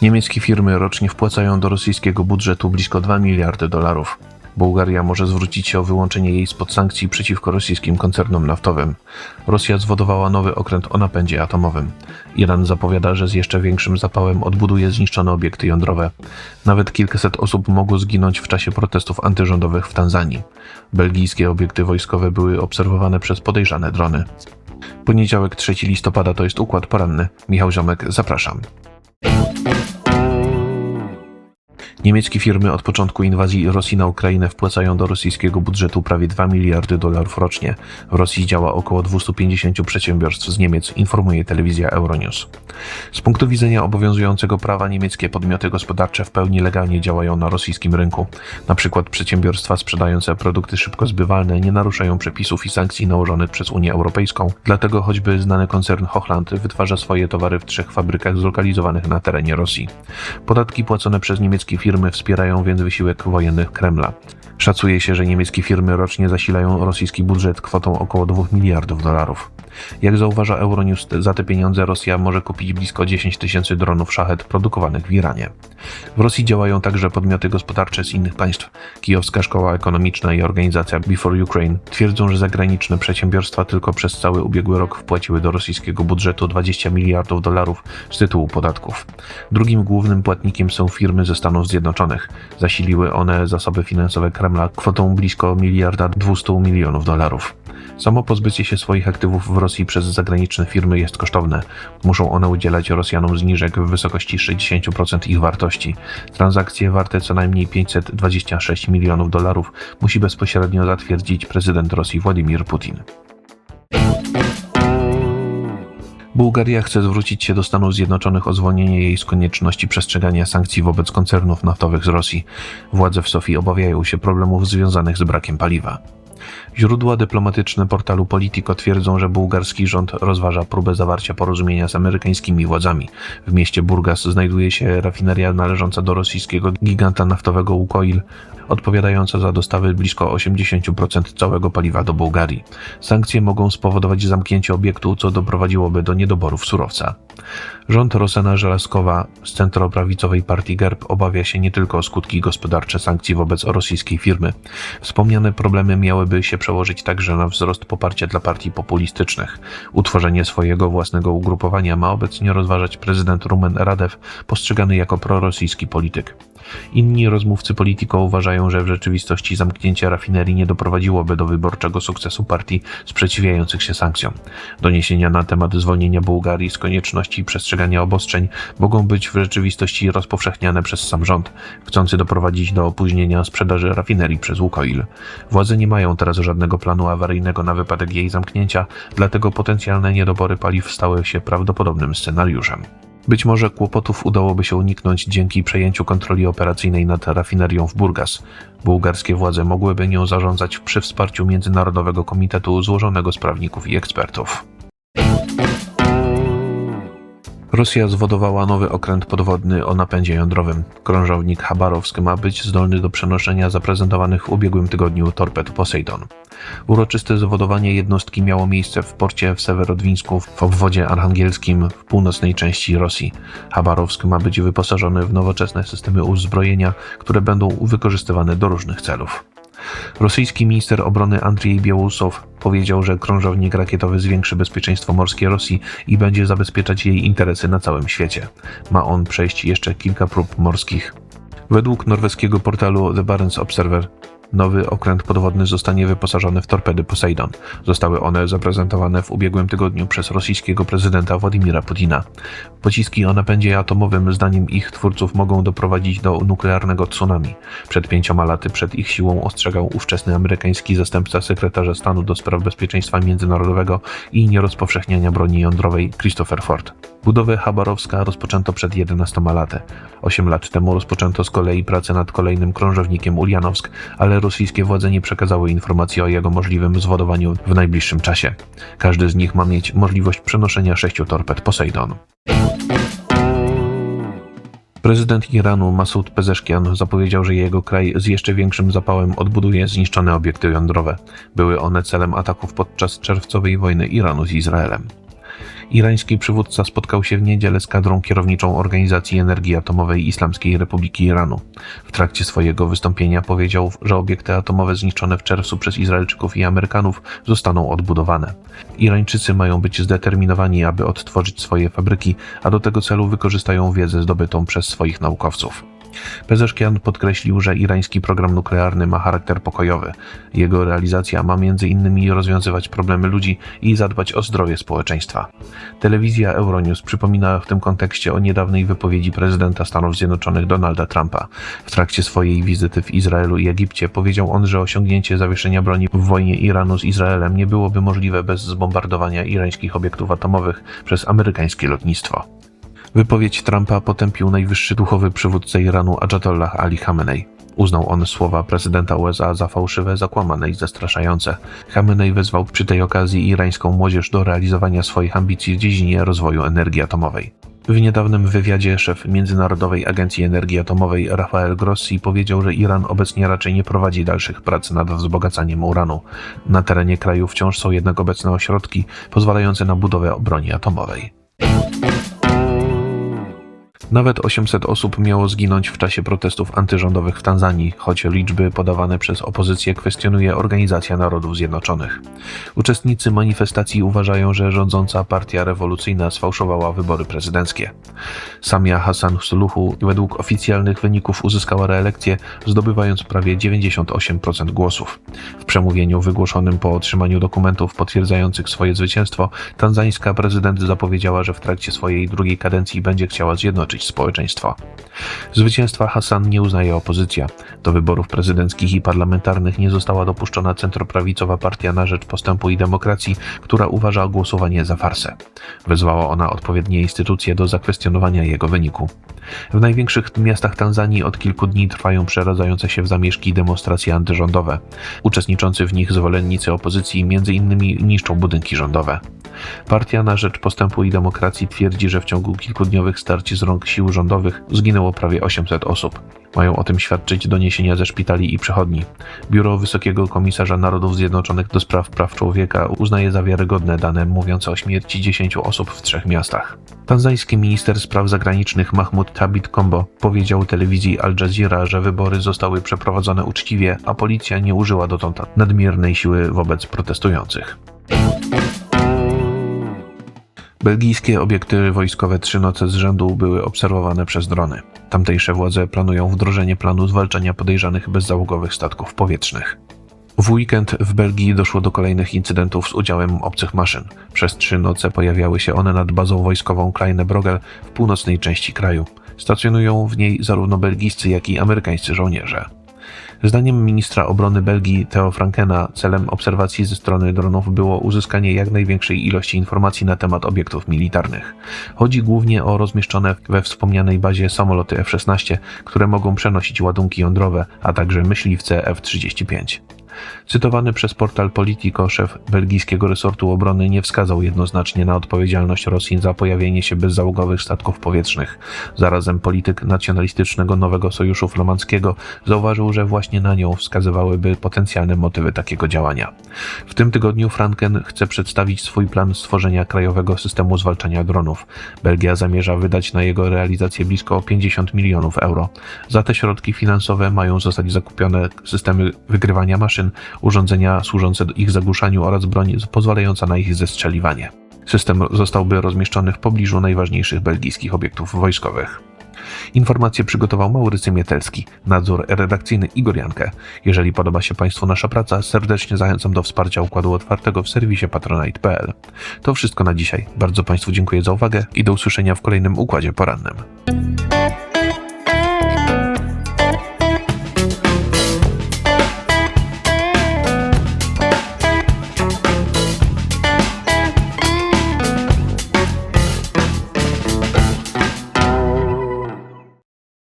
Niemieckie firmy rocznie wpłacają do rosyjskiego budżetu blisko 2 miliardy dolarów. Bułgaria może zwrócić się o wyłączenie jej spod sankcji przeciwko rosyjskim koncernom naftowym. Rosja zwodowała nowy okręt o napędzie atomowym. Iran zapowiada, że z jeszcze większym zapałem odbuduje zniszczone obiekty jądrowe. Nawet kilkaset osób mogło zginąć w czasie protestów antyrządowych w Tanzanii. Belgijskie obiekty wojskowe były obserwowane przez podejrzane drony. Poniedziałek 3 listopada to jest Układ Poranny. Michał Ziomek, zapraszam. Niemieckie firmy od początku inwazji Rosji na Ukrainę wpłacają do rosyjskiego budżetu prawie 2 miliardy dolarów rocznie. W Rosji działa około 250 przedsiębiorstw z Niemiec, informuje telewizja Euronews. Z punktu widzenia obowiązującego prawa niemieckie podmioty gospodarcze w pełni legalnie działają na rosyjskim rynku. Na przykład przedsiębiorstwa sprzedające produkty szybko zbywalne nie naruszają przepisów i sankcji nałożonych przez Unię Europejską, dlatego choćby znany koncern Hochland wytwarza swoje towary w 3 fabrykach zlokalizowanych na terenie Rosji. Podatki płacone przez niemieckie firmy wspierają więc wysiłek wojenny Kremla. Szacuje się, że niemieckie firmy rocznie zasilają rosyjski budżet kwotą około 2 miliardów dolarów. Jak zauważa Euronews, za te pieniądze Rosja może kupić blisko 10 tysięcy dronów Szahed produkowanych w Iranie. W Rosji działają także podmioty gospodarcze z innych państw. Kijowska Szkoła Ekonomiczna i organizacja Before Ukraine twierdzą, że zagraniczne przedsiębiorstwa tylko przez cały ubiegły rok wpłaciły do rosyjskiego budżetu 20 miliardów dolarów z tytułu podatków. Drugim głównym płatnikiem są firmy ze Stanów Zjednoczonych. Zasiliły one zasoby finansowe Kremla kwotą blisko 1,2 miliarda dolarów. Samo pozbycie się swoich aktywów w Rosji przez zagraniczne firmy jest kosztowne. Muszą one udzielać Rosjanom zniżek w wysokości 60% ich wartości. Transakcje warte co najmniej 526 milionów dolarów musi bezpośrednio zatwierdzić prezydent Rosji Władimir Putin. Bułgaria chce zwrócić się do Stanów Zjednoczonych o zwolnienie jej z konieczności przestrzegania sankcji wobec koncernów naftowych z Rosji. Władze w Sofii obawiają się problemów związanych z brakiem paliwa. Źródła dyplomatyczne portalu Politico twierdzą, że bułgarski rząd rozważa próbę zawarcia porozumienia z amerykańskimi władzami. W mieście Burgas znajduje się rafineria należąca do rosyjskiego giganta naftowego Łukoil, odpowiadająca za dostawy blisko 80% całego paliwa do Bułgarii. Sankcje mogą spowodować zamknięcie obiektu, co doprowadziłoby do niedoborów surowca. Rząd Rosena Żelazkowa z centroprawicowej partii GERB obawia się nie tylko o skutki gospodarcze sankcji wobec rosyjskiej firmy. Wspomniane problemy miałyby się przełożyć także na wzrost poparcia dla partii populistycznych. Utworzenie swojego własnego ugrupowania ma obecnie rozważać prezydent Rumen Radew, postrzegany jako prorosyjski polityk. Inni rozmówcy Politico uważają, że w rzeczywistości zamknięcie rafinerii nie doprowadziłoby do wyborczego sukcesu partii sprzeciwiających się sankcjom. Doniesienia na temat zwolnienia Bułgarii z konieczności przestrzegania obostrzeń mogą być w rzeczywistości rozpowszechniane przez sam rząd, chcący doprowadzić do opóźnienia sprzedaży rafinerii przez Łukoil. Władze nie mają teraz żadnego planu awaryjnego na wypadek jej zamknięcia, dlatego potencjalne niedobory paliw stały się prawdopodobnym scenariuszem. Być może kłopotów udałoby się uniknąć dzięki przejęciu kontroli operacyjnej nad rafinerią w Burgas. Bułgarskie władze mogłyby nią zarządzać przy wsparciu Międzynarodowego Komitetu złożonego z prawników i ekspertów. Rosja zwodowała nowy okręt podwodny o napędzie jądrowym. Krążownik Chabarowsk ma być zdolny do przenoszenia zaprezentowanych w ubiegłym tygodniu torped Poseidon. Uroczyste zawodowanie jednostki miało miejsce w porcie w Sewerodwińsku w obwodzie archangelskim w północnej części Rosji. Chabarowsk ma być wyposażony w nowoczesne systemy uzbrojenia, które będą wykorzystywane do różnych celów. Rosyjski minister obrony Andrzej Białusow powiedział, że krążownik rakietowy zwiększy bezpieczeństwo morskie Rosji i będzie zabezpieczać jej interesy na całym świecie. Ma on przejść jeszcze kilka prób morskich. Według norweskiego portalu The Barents Observer nowy okręt podwodny zostanie wyposażony w torpedy Poseidon. Zostały one zaprezentowane w ubiegłym tygodniu przez rosyjskiego prezydenta Władimira Putina. Pociski o napędzie atomowym, zdaniem ich twórców, mogą doprowadzić do nuklearnego tsunami. Przed 5 laty przed ich siłą ostrzegał ówczesny amerykański zastępca sekretarza stanu do spraw bezpieczeństwa międzynarodowego i nierozpowszechniania broni jądrowej Christopher Ford. Budowę Chabarowska rozpoczęto przed 11 laty. 8 lat temu rozpoczęto z kolei pracę nad kolejnym krążownikiem Ulianowsk, ale rosyjskie władze nie przekazały informacji o jego możliwym zwodowaniu w najbliższym czasie. Każdy z nich ma mieć możliwość przenoszenia 6 torped Poseidon. Prezydent Iranu Masoud Pezeshkian zapowiedział, że jego kraj z jeszcze większym zapałem odbuduje zniszczone obiekty jądrowe. Były one celem ataków podczas czerwcowej wojny Iranu z Izraelem. Irański przywódca spotkał się w niedzielę z kadrą kierowniczą Organizacji Energii Atomowej Islamskiej Republiki Iranu. W trakcie swojego wystąpienia powiedział, że obiekty atomowe zniszczone w czerwcu przez Izraelczyków i Amerykanów zostaną odbudowane. Irańczycy mają być zdeterminowani, aby odtworzyć swoje fabryki, a do tego celu wykorzystają wiedzę zdobytą przez swoich naukowców. Pezeszkian podkreślił, że irański program nuklearny ma charakter pokojowy. Jego realizacja ma m.in. rozwiązywać problemy ludzi i zadbać o zdrowie społeczeństwa. Telewizja Euronews przypomina w tym kontekście o niedawnej wypowiedzi prezydenta Stanów Zjednoczonych Donalda Trumpa. W trakcie swojej wizyty w Izraelu i Egipcie powiedział on, że osiągnięcie zawieszenia broni w wojnie Iranu z Izraelem nie byłoby możliwe bez zbombardowania irańskich obiektów atomowych przez amerykańskie lotnictwo. Wypowiedź Trumpa potępił najwyższy duchowy przywódca Iranu Ajatollah Ali Khamenei. Uznał on słowa prezydenta USA za fałszywe, zakłamane i zastraszające. Khamenei wezwał przy tej okazji irańską młodzież do realizowania swoich ambicji w dziedzinie rozwoju energii atomowej. W niedawnym wywiadzie szef Międzynarodowej Agencji Energii Atomowej Rafael Grossi powiedział, że Iran obecnie raczej nie prowadzi dalszych prac nad wzbogacaniem uranu. Na terenie kraju wciąż są jednak obecne ośrodki pozwalające na budowę broni atomowej. Nawet 800 osób miało zginąć w czasie protestów antyrządowych w Tanzanii, choć liczby podawane przez opozycję kwestionuje Organizacja Narodów Zjednoczonych. Uczestnicy manifestacji uważają, że rządząca partia rewolucyjna sfałszowała wybory prezydenckie. Samia Hassan Suluhu według oficjalnych wyników uzyskała reelekcję, zdobywając prawie 98% głosów. W przemówieniu wygłoszonym po otrzymaniu dokumentów potwierdzających swoje zwycięstwo, tanzańska prezydent zapowiedziała, że w trakcie swojej drugiej kadencji będzie chciała zjednoczyć społeczeństwo. Zwycięstwa Hassan nie uznaje opozycja. Do wyborów prezydenckich i parlamentarnych nie została dopuszczona centroprawicowa Partia na Rzecz Postępu i Demokracji, która uważa głosowanie za farsę. Wezwała ona odpowiednie instytucje do zakwestionowania jego wyniku. W największych miastach Tanzanii od kilku dni trwają przeradzające się w zamieszki demonstracje antyrządowe. Uczestniczący w nich zwolennicy opozycji m.in. niszczą budynki rządowe. Partia na Rzecz Postępu i Demokracji twierdzi, że w ciągu kilkudniowych starć z rąk sił rządowych zginęło prawie 800 osób. Mają o tym świadczyć doniesienia ze szpitali i przychodni. Biuro Wysokiego Komisarza Narodów Zjednoczonych do spraw praw człowieka uznaje za wiarygodne dane mówiące o śmierci 10 osób w 3 miastach. Tanzański minister spraw zagranicznych Mahmoud Thabit Kombo powiedział telewizji Al Jazeera, że wybory zostały przeprowadzone uczciwie, a policja nie użyła dotąd nadmiernej siły wobec protestujących. Belgijskie obiekty wojskowe 3 noce z rzędu były obserwowane przez drony. Tamtejsze władze planują wdrożenie planu zwalczania podejrzanych bezzałogowych statków powietrznych. W weekend w Belgii doszło do kolejnych incydentów z udziałem obcych maszyn. Przez 3 noce pojawiały się one nad bazą wojskową Kleine Brogel w północnej części kraju. Stacjonują w niej zarówno belgijscy, jak i amerykańscy żołnierze. Zdaniem ministra obrony Belgii Theo Frankena celem obserwacji ze strony dronów było uzyskanie jak największej ilości informacji na temat obiektów militarnych. Chodzi głównie o rozmieszczone we wspomnianej bazie samoloty F-16, które mogą przenosić ładunki jądrowe, a także myśliwce F-35. Cytowany przez portal Politico szef belgijskiego resortu obrony nie wskazał jednoznacznie na odpowiedzialność Rosji za pojawienie się bezzałogowych statków powietrznych. Zarazem polityk nacjonalistycznego Nowego Sojuszu Flamandzkiego zauważył, że właśnie na nią wskazywałyby potencjalne motywy takiego działania. W tym tygodniu Franken chce przedstawić swój plan stworzenia krajowego systemu zwalczania dronów. Belgia zamierza wydać na jego realizację blisko 50 milionów euro. Za te środki finansowe mają zostać zakupione systemy wykrywania maszyn, urządzenia służące ich zagłuszaniu oraz broń pozwalająca na ich zestrzeliwanie. System zostałby rozmieszczony w pobliżu najważniejszych belgijskich obiektów wojskowych. Informacje przygotował Maurycy Mietelski, nadzór redakcyjny Igor Jankę. Jeżeli podoba się Państwu nasza praca, serdecznie zachęcam do wsparcia Układu Otwartego w serwisie patronite.pl. To wszystko na dzisiaj. Bardzo Państwu dziękuję za uwagę i do usłyszenia w kolejnym Układzie Porannym.